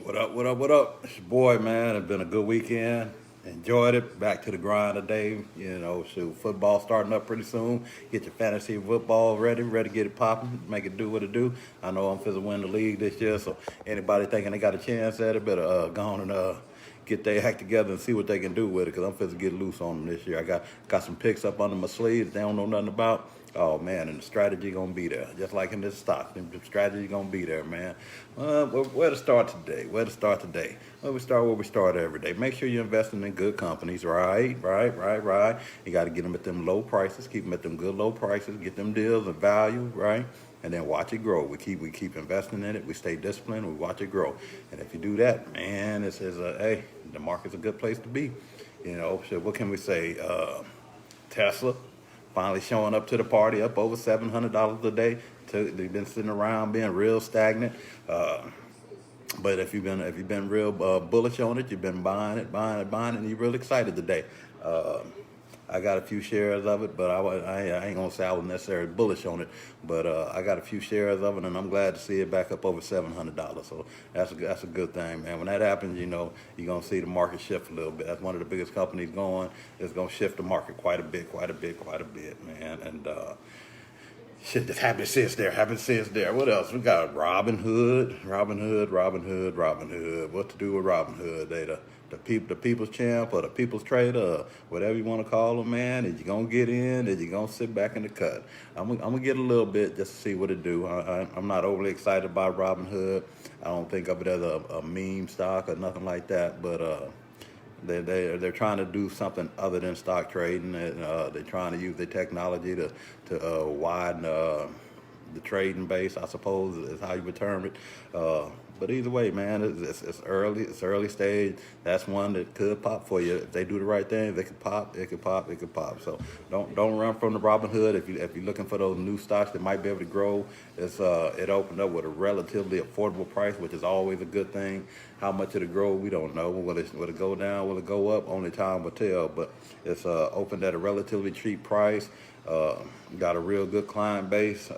What up, what up, what up? It's your boy, man. It's been a good weekend. Enjoyed it. Back to the grind today. Shoot, football starting up pretty soon. Get your fantasy football ready to get it popping, make it do what it do. I know I'm finna win the league this year, so anybody thinking they got a chance at it better go on and get their act together and see what they can do with it, because I'm finna get loose on them this year. I got some picks up under my sleeves they don't know nothing about. Oh man, and the strategy gonna be there, just like in this stock. The strategy gonna be there, man. Where to start today? Well, we start where we start every day. Make sure you're investing in good companies, right? You got to get them at them low prices. Keep them at them good low prices. Get them deals of value, right? And then watch it grow. We keep investing in it. We stay disciplined. We watch it grow. And if you do that, man, hey, the market's a good place to be. So what can we say? Tesla finally showing up to the party, up over $700 a day. They've been sitting around being real stagnant. But if you've been real bullish on it, you've been buying it, and you're real excited today. I got a few shares of it, but I ain't gonna say I was necessarily bullish on it. But I got a few shares of it, and I'm glad to see it back up over $700. So that's a good thing, man. When that happens, you're gonna see the market shift a little bit. That's one of the biggest companies going. It's gonna shift the market quite a bit, man. And shit, just happy to see it's there. What else? We got Robin Hood. What to do with Robin Hood? They the people's champ or the people's trader, whatever you want to call them, man. Is you gonna get in? Is you gonna sit back in the cut? I'm gonna get a little bit just to see what it do. I'm not overly excited about Robin Hood. I don't think of it as a meme stock or nothing like that, but they're trying to do something other than stock trading, and they're trying to use their technology to widen the trading base, I suppose is how you would term it. But either way, man, it's early stage. That's one that could pop for you if they do the right thing. They could pop. It could pop. So don't run from the Robin Hood if you're looking for those new stocks that might be able to grow. It opened up with a relatively affordable price, which is always a good thing. How much it'll grow, we don't know. Will it go down? Will it go up? Only time will tell. But it's opened at a relatively cheap price. Got a real good client base.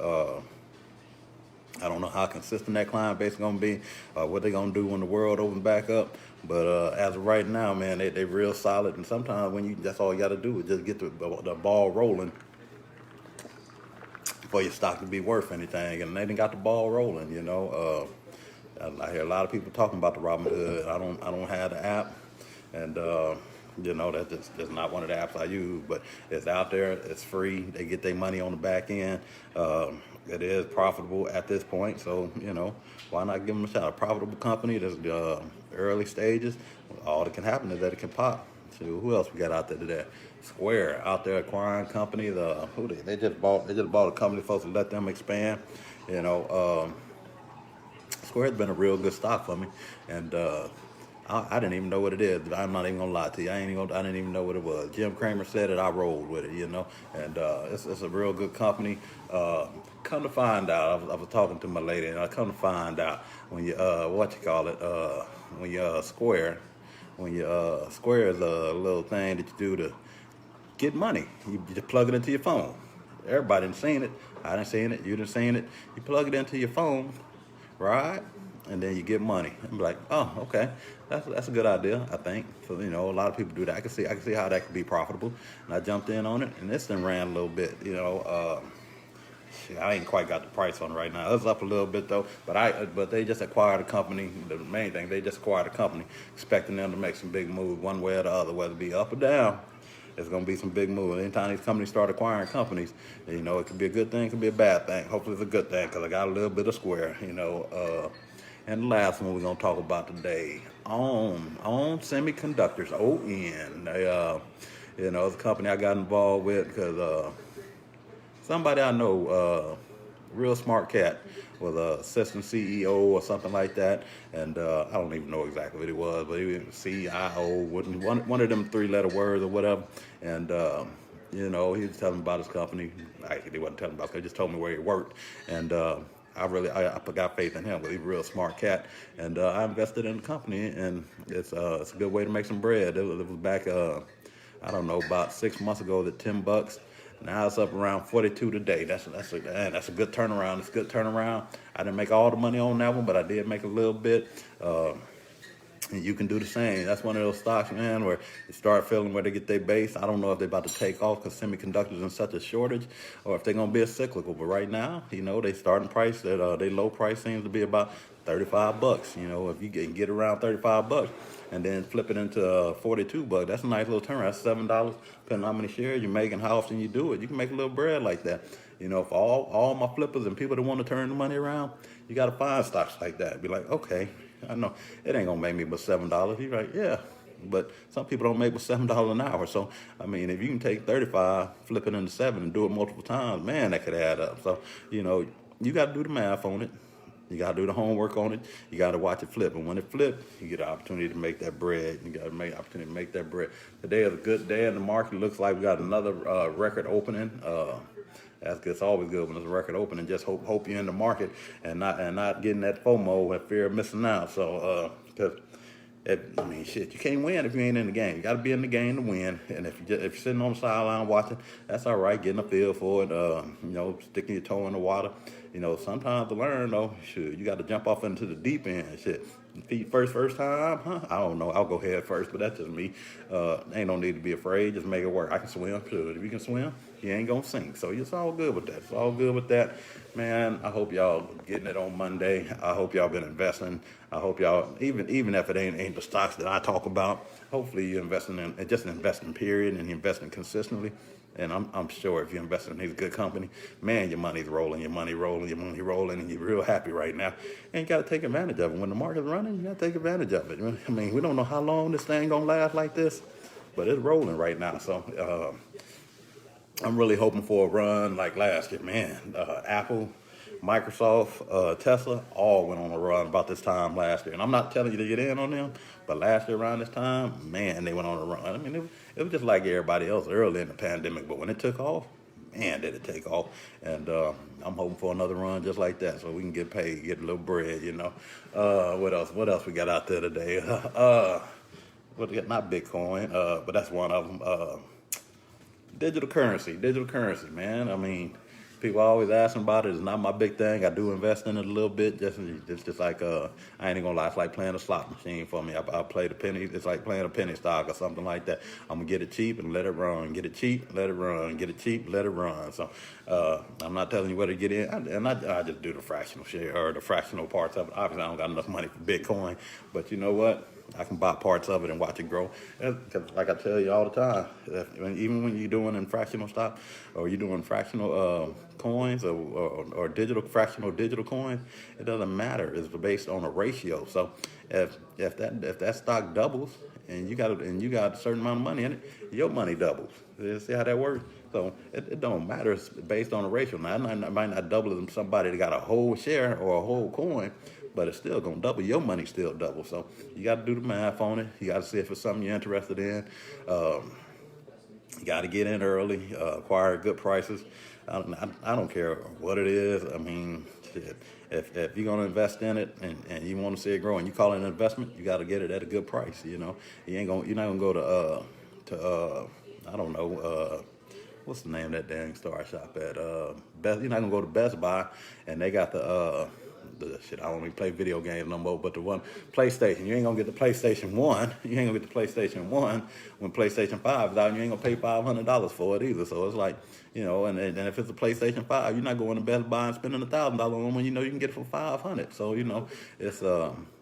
I don't know how consistent that client base is going to be, what they're going to do when the world opens back up. But as of right now, man, they real solid. And sometimes that's all you got to do is just get the ball rolling for your stock to be worth anything. And they done got the ball rolling, I hear a lot of people talking about the Robinhood. I don't have the app. And, that's just not one of the apps I use, but it's out there. It's free. They get their money on the back end. It is profitable at this point, so why not give them a shot? A profitable company that's early stages. All that can happen is that it can pop. So who else we got out there today? Square out there acquiring companies. They just bought a company supposed to let them expand. Square's been a real good stock for me, and I didn't even know what it is. I'm not even gonna lie to you. I didn't even know what it was. Jim Cramer said it. I rolled with it, And it's a real good company. Come to find out, I was talking to my lady, and I come to find out when you when you Square, Square is a little thing that you do to get money. You just plug it into your phone. Everybody done seen it. I done seen it. You done seen it. You plug it into your phone, right? And then you get money. I'm like, oh, okay, that's a good idea, I think. So a lot of people do that. I can see how that could be profitable. And I jumped in on it, and this thing ran a little bit. I ain't quite got the price on it right now. It's up a little bit though. But they just acquired a company. The main thing, they just acquired a company, expecting them to make some big moves one way or the other, whether it be up or down. There's going to be some big moves. Anytime these companies start acquiring companies, it could be a good thing, it could be a bad thing. Hopefully it's a good thing, because I got a little bit of Square, And the last one we're going to talk about today, ON Semiconductors, ON. It's a company I got involved with because somebody I know, real smart cat, was a assistant CEO or something like that. And I don't even know exactly what it was, but he was CIO, one of them three-letter words or whatever. And, he was telling me about his company. Actually, he wasn't telling me about it. He just told me where he worked. And I got faith in him, but he's a real smart cat. And I invested in the company, and it's a good way to make some bread. It was back, I don't know, about 6 months ago at $10. Now it's up around 42 today. That's a good turnaround. It's a good turnaround. I didn't make all the money on that one, but I did make a little bit. And you can do the same. That's one of those stocks, man, where you start feeling where they get their base. I don't know if they're about to take off because semiconductors in such a shortage, or if they're gonna be a cyclical. But right now, they starting price that they low price seems to be about $35. If you can get around $35 and then flip it into 42 bucks, that's a nice little turn. That's $7, depending on how many shares you make and how often you do it. You can make a little bread like that. For all my flippers and people that want to turn the money around, you got to find stocks like that. Be like, okay, I know it ain't gonna make me but $7. You're like, yeah, but some people don't make but $7 an hour. So I mean, if you can take 35, flip it into 7, and do it multiple times, man, that could add up. So you got to do the math on it. You got to do the homework on it. You got to watch it flip. And when it flips, you get an opportunity to make that bread. You got to make an opportunity to make that bread. Today is a good day in the market. Looks like we got another record opening. That's good. It's always good when there's a record opening. Just hope you're in the market and not getting that FOMO and fear of missing out. So, because shit, you can't win if you ain't in the game. You got to be in the game to win. And if you're sitting on the sideline watching, that's all right. Getting a feel for it. Sticking your toe in the water. Sometimes to learn though, shit, you got to jump off into the deep end. Shit, feet first time, huh? I don't know. I'll go head first, but that's just me. Ain't no need to be afraid. Just make it work. I can swim. Sure. If you can swim, you ain't gonna sink. So it's all good with that. It's all good with that, man. I hope y'all getting it on Monday. I hope y'all been investing. I hope y'all, even if it ain't the stocks that I talk about, hopefully you're investing in just an investing period and you're investing consistently. And I'm sure if you're investing in these good company, man, your money's rolling, your money rolling, and you're real happy right now. And you got to take advantage of it. When the market's running, you got to take advantage of it. I mean, we don't know how long this thing gonna last like this, but it's rolling right now. So I'm really hoping for a run like last year, man. Apple, Microsoft, Tesla, all went on a run about this time last year. And I'm not telling you to get in on them, but last year around this time, man, they went on a run. I mean, it was just like everybody else early in the pandemic, but when it took off, man, did it take off. And I'm hoping for another run just like that so we can get paid, get a little bread, What else? What else we got out there today? Not Bitcoin, but that's one of them. Digital currency, man. I mean, people always asking about it. It's not my big thing. I do invest in it a little bit. Just like I ain't gonna lie. It's like playing a slot machine for me. I play the penny. It's like playing a penny stock or something like that. I'm gonna get it cheap and let it run. Get it cheap, let it run. Get it cheap, let it run. So I'm not telling you where to get in. I just do the fractional share or the fractional parts of it. Obviously, I don't got enough money for Bitcoin, but you know what? I can buy parts of it and watch it grow. Because like I tell you all the time, even when you're doing in fractional stock or you're doing fractional coins or fractional digital coins, it doesn't matter. It's based on a ratio. So if that stock doubles and you got a certain amount of money in it, your money doubles. You see how that works? So it don't matter. It's based on a ratio. Now it might not double as somebody that got a whole share or a whole coin, but it's still gonna double. Your money still double. So you got to do the math on it. You got to see if it's something you're interested in. You got to get in early, acquire good prices. I don't care what it is. I mean, shit. If you're gonna invest in it and you want to see it grow and you call it an investment, you got to get it at a good price. You're not gonna go to I don't know. What's the name of that dang store I shop at? Best. You're not gonna go to Best Buy and they got the shit. I don't even play video games no more. But the one PlayStation, you ain't gonna get the PlayStation 1. You ain't gonna get the PlayStation 1 when PlayStation 5 is out. You ain't gonna pay $500 for it either. So it's like, and if it's a PlayStation 5, you're not going to Best Buy and spending $1,000 on when you can get it for $500. So it's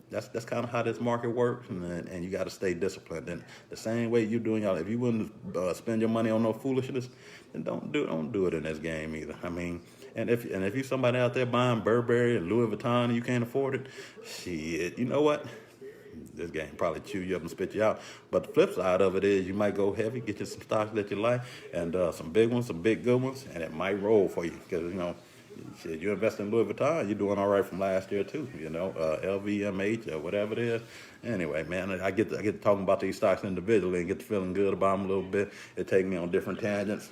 that's kind of how this market works, and you got to stay disciplined. And the same way you doing y'all, if you wouldn't spend your money on no foolishness, then don't do it in this game either. I mean, and if you somebody out there buying Burberry and Louis Vuitton and you can't afford it, shit, you know what? This game probably chew you up and spit you out. But the flip side of it is you might go heavy, get you some stocks that you like, and some big ones, some big good ones, and it might roll for you because shit, you invest in Louis Vuitton, you're doing all right from last year too. LVMH or whatever it is. Anyway, man, I get to talking about these stocks individually and get to feeling good about them a little bit. It takes me on different tangents.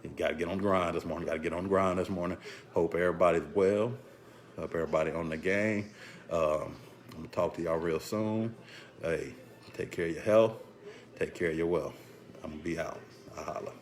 You got to get on the grind this morning. Hope everybody's well. Hope everybody on the game. I'm going to talk to y'all real soon. Hey, take care of your health. Take care of your wealth. I'm going to be out. I holla.